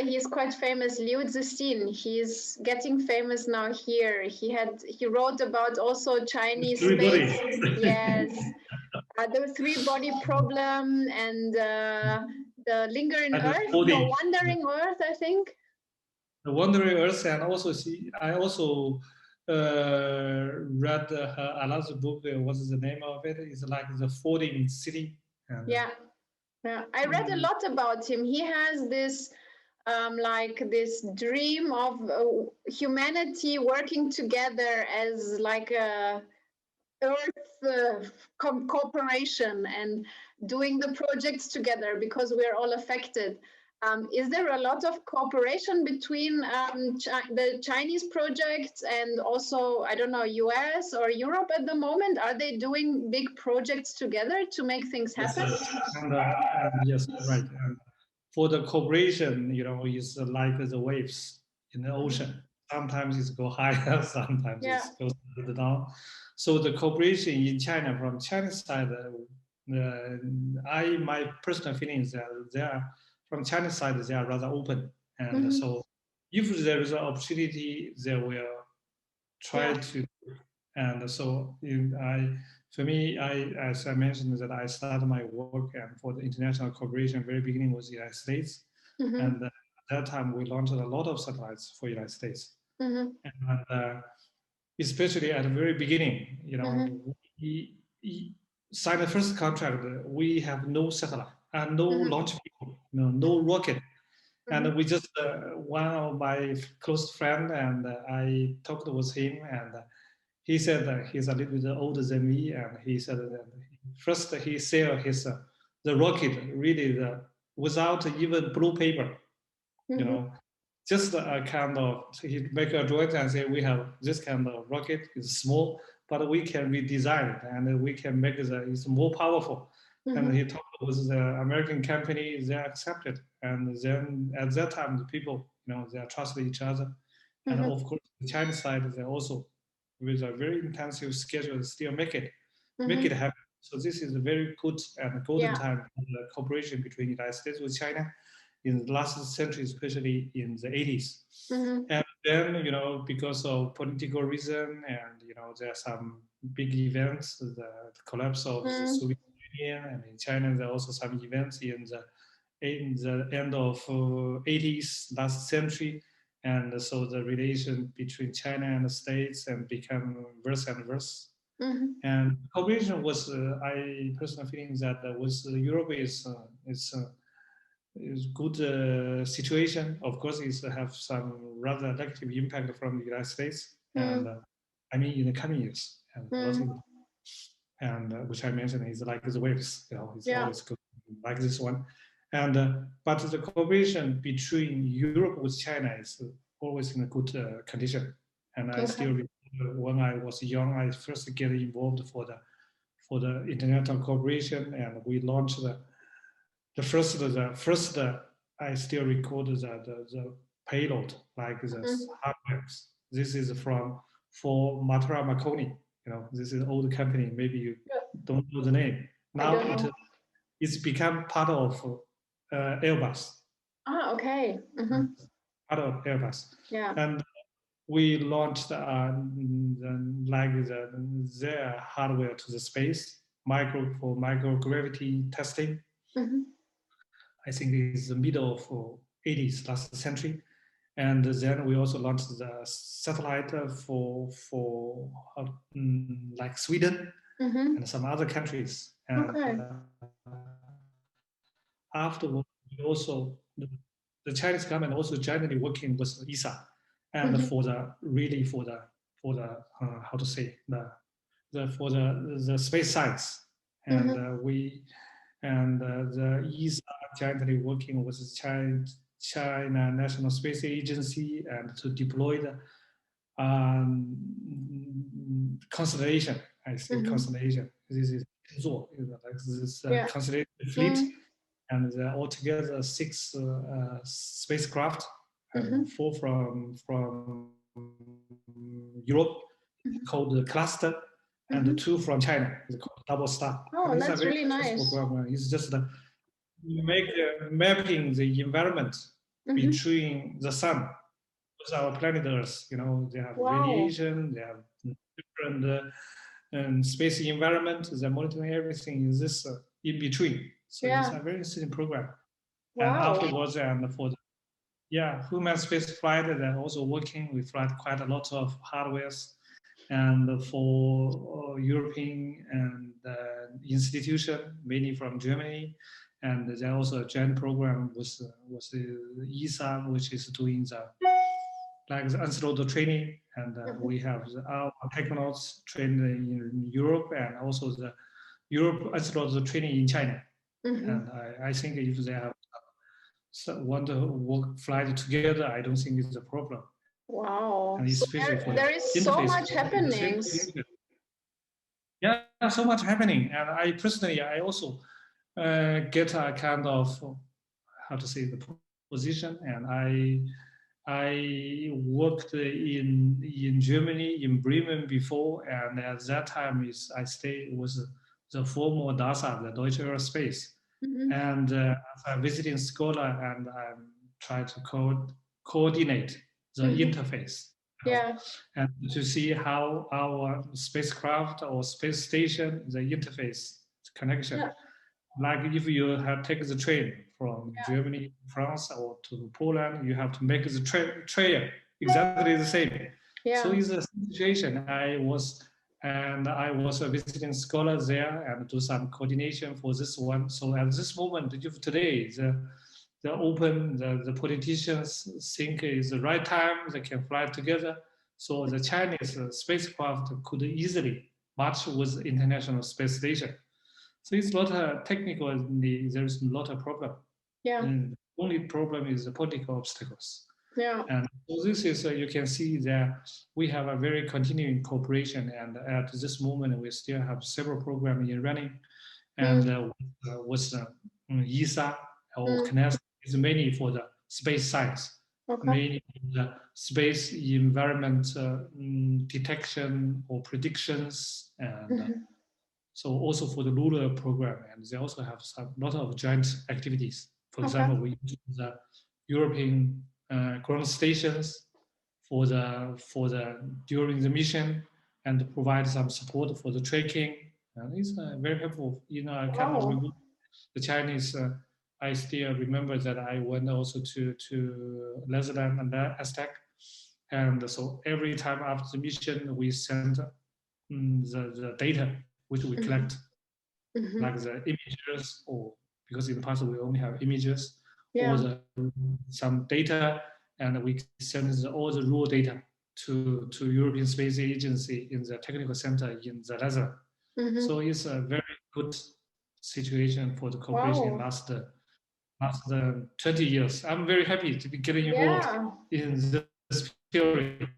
he's quite famous, Liu Zixin. He's getting famous now here. He wrote about also Chinese space. Yes, the three-body problem and the lingering Earth, the wandering Earth, I think. The wandering Earth, and also I also read another book. What is the name of it? It's like the folding city. And, yeah. I read a lot about him. He has this like this dream of humanity working together as like a Earth cooperation and doing the projects together because we're all affected. Is there a lot of cooperation between the Chinese projects and also, I don't know, US or Europe at the moment? Are they doing big projects together to make things happen? Yes, right. And for the cooperation, it's like the waves in the ocean. Sometimes it goes higher, sometimes it goes down. So the cooperation in China, from China's side, my personal feeling is that they are, from China's side, they are rather open. And so if there is an opportunity, they will try to. And so for me, as I mentioned, that I started my work and for the international cooperation, very beginning was the United States. And at that time, we launched a lot of satellites for the United States. And especially at the very beginning, we signed the first contract. We have no satellite and no launch vehicle, no rocket. And we just, one of my close friend, and I talked with him, and he said that he's a little bit older than me, and he said that first he sailed the rocket really without even blue paper, just a kind of, he make a drawing and say we have this kind of rocket. It's small, but we can redesign it and we can make it's more powerful. And he talked with the American company, they accepted. And then at that time, the people, they trusted each other. And of course, the Chinese side, they also, with a very intensive schedule, still make it happen. So this is a very good and golden time for the cooperation between the United States with China in the last century, especially in the 80s. And then, because of political reason and, there are some big events, the collapse of the Soviet Union, and in China, there are also some events in the end of 80s, last century. And so the relation between China and the States and become worse and worse. And cooperation was, I personally feeling that Europe is good situation. Of course, it have some rather negative impact from the United States, and I mean in the coming years, and which I mentioned is like the waves, it's always good like this one, and but the cooperation between Europe with China is always in a good condition, and I still remember when I was young, I first get involved for the international cooperation, and we launched the first I still record the payload, like the hardware. This is for Motorola Marconi. This is an old company. Maybe you don't know the name. Now it's become part of Airbus. Ah, okay. Part of Airbus. Yeah. And we launched their hardware to the space, for microgravity testing. I think it's the middle of 80s, last century. And then we also launched the satellite for like Sweden and some other countries. And afterwards, we also, the Chinese government also jointly working with ESA and for the how to say, for the space science. And the ESA jointly working with the China National Space Agency and to deploy the constellation. I say constellation. This is like this constellation fleet, and there are altogether 6 spacecraft, and 4 from Europe, called the cluster, and 2 from China, it's called Double Star. Oh, and that's really nice. Program. It's just mapping the environment between the sun with our planet Earth. They have radiation, they have different space environment. They're monitoring everything in this in between. So it's a very interesting program. And afterwards, and for the human space flight, they're also working. We fly quite a lot of hardwares, and for European and institution, mainly from Germany. And there's also a joint program with the ESA, which is doing the astronaut training, and we have our technauts trained in Europe, and also the Europe astronaut training in China. And I think if they have want to work flight together, I don't think it's a problem. Wow. And especially so there is so much happening. Yeah, so much happening. And I personally, I also get a kind of, how to say, the position. And I worked in Germany, in Bremen before. And at that time, I stayed with the former DASA, the Deutsche Aerospace. And as a visiting scholar, and I'm trying to coordinate the interface. And to see how our spacecraft or space station, the interface connection. Like if you have taken the train from Germany, France, or to Poland, you have to make the trail exactly the same. So it's a situation. I was a visiting scholar there and do some coordination for this one. So at this moment, today, the politicians think is the right time, they can fly together. So the Chinese spacecraft could easily match with International Space Station. So it's not a technical, there's a lot of problem. And the only problem is the political obstacles. And so this is, you can see that we have a very continuing cooperation, and at this moment we still have several programs in running. And with ESA or CNSA is mainly for the space science, mainly the space environment detection or predictions, and so also for the lunar program. And they also have a lot of joint activities. For example, we use the European ground stations for the during the mission, and provide some support for the tracking. And it's very helpful. I cannot remove the Chinese. I still remember that I went also to Netherlands and Aztec, and so every time after the mission, we send the data which we collect, like the images, or because in the past we only have images, or some data, and we send all the raw data to European Space Agency in the technical center in the Netherlands. So it's a very good situation for the cooperation last 20 years. I'm very happy to be getting involved in this period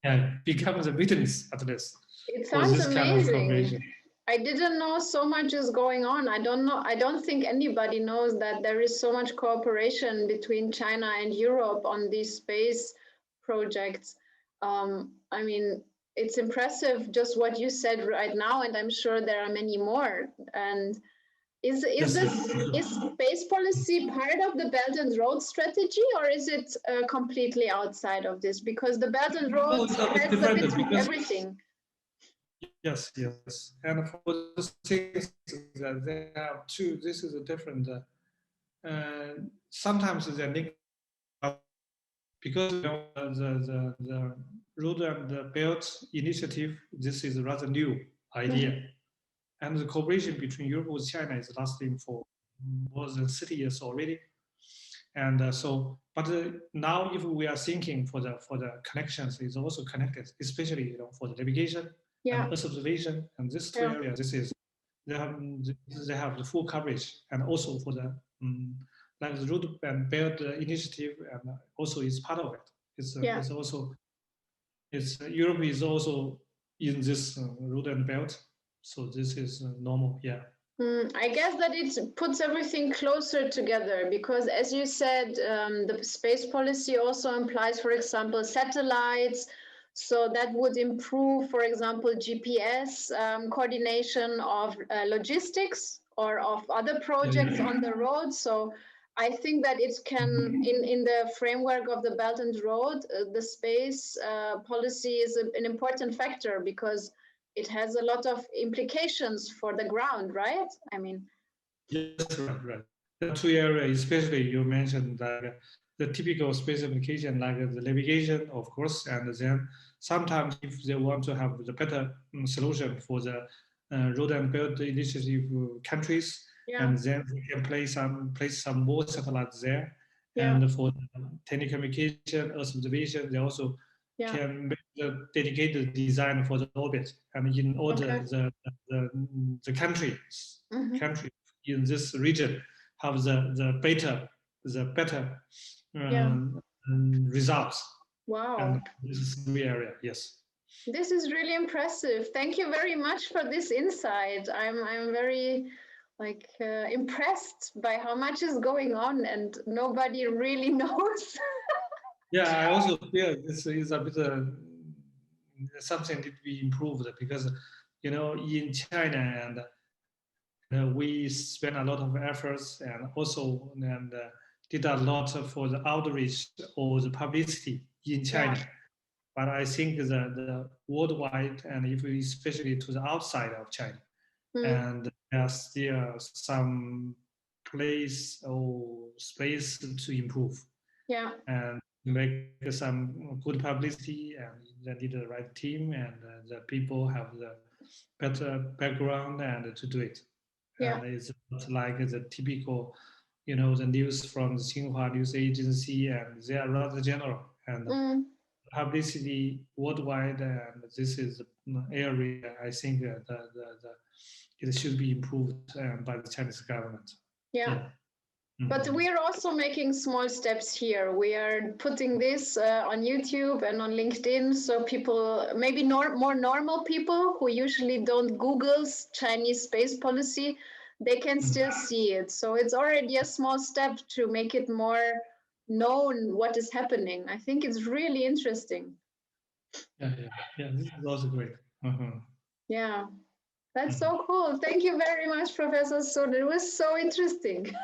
and become the witness at least. It sounds amazing. I didn't know so much is going on. I don't think anybody knows that there is so much cooperation between China and Europe on these space projects. I mean, it's impressive just what you said right now, and I'm sure there are many more. And is space policy part of the Belt and Road strategy, or is it completely outside of this? Because the Belt and Road has a bit of everything. Yes. And for the things that they have two, this is a different. Sometimes they're linked because the Road and the Belt Initiative. This is a rather new idea, and the cooperation between Europe and China is lasting for more than 30 years already. And but now if we are thinking for the connections, is also connected, especially for the navigation. And Earth observation, and these two areas, they have the full coverage, and also for the like the Road and Belt Initiative, and also is part of it. It's also Europe is also in this Road and Belt, so this is normal. I guess that it puts everything closer together, because as you said, the space policy also implies, for example, satellites. So that would improve, for example, GPS coordination of logistics or of other projects on the road. So I think that it can, in the framework of the Belt and Road, the space policy is an important factor because it has a lot of implications for the ground, right? I mean, yes, right. The two areas, especially you mentioned like the typical space application, like the navigation, of course, and then sometimes if they want to have the better solution for the road and belt initiative countries, yeah, and then we can place some more satellites there. yeah, And for telecommunication, Earth observation, they also yeah, can make the dedicated design for the orbit. And in order okay, the mm-hmm. country in this region have the better Yeah, results. And wow. this is the area, yes. This is really impressive. Thank you very much for this insight. I'm very like impressed by how much is going on and nobody really knows. Yeah, I also feel this is a bit something need to be improved because in China and we spend a lot of efforts and also did a lot for the outreach or the publicity in Yeah. China. But I think the worldwide and if we especially to the outside of China, and there's still some place or space to improve. Yeah. And make some good publicity, and they need the right team, and the people have the better background and to do it. Yeah. And it's not like the typical, the news from the Xinhua news agency, and they are rather general. And publicity worldwide, and this is an area I think it should be improved by the Chinese government. Yeah. But we're also making small steps here. We are putting this on YouTube and on LinkedIn, so people, maybe more normal people who usually don't Google Chinese space policy, they can still see it. So it's already a small step to make it more known what is happening. I think it's really interesting. Yeah, this is also great. Yeah, that's so cool. Thank you very much, Professor Sun. It was so interesting.